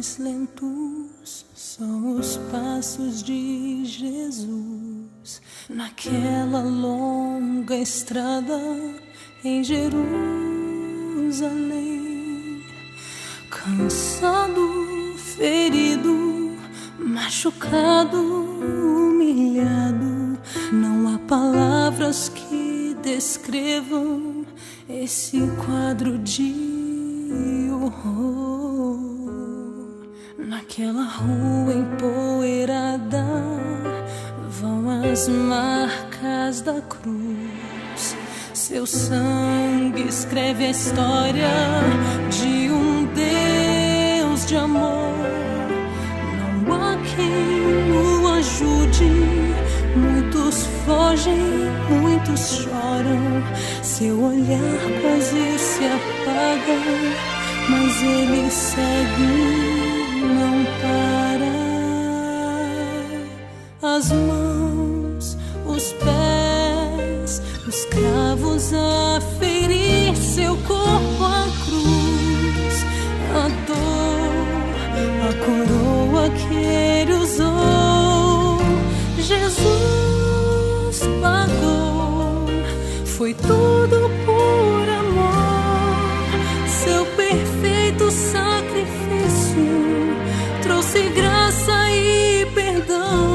mais lentos são os passos de Jesus naquela longa estrada em Jerusalém. Cansado, ferido, machucado, humilhado, não há palavras que descrevam esse quadro de horror. Naquela rua empoeirada vão as marcas da cruz. Seu sangue escreve a história de um Deus de amor. Não há quem o ajude, muitos fogem, muitos choram. Seu olhar quase se apaga, mas ele segue, não para. As mãos, os pés, os cravos a ferir seu corpo, a cruz, a dor, a coroa que ele usou. Jesus pagou, foi tudo por amor. Seu perfeito sacrifício trouxe graça e perdão.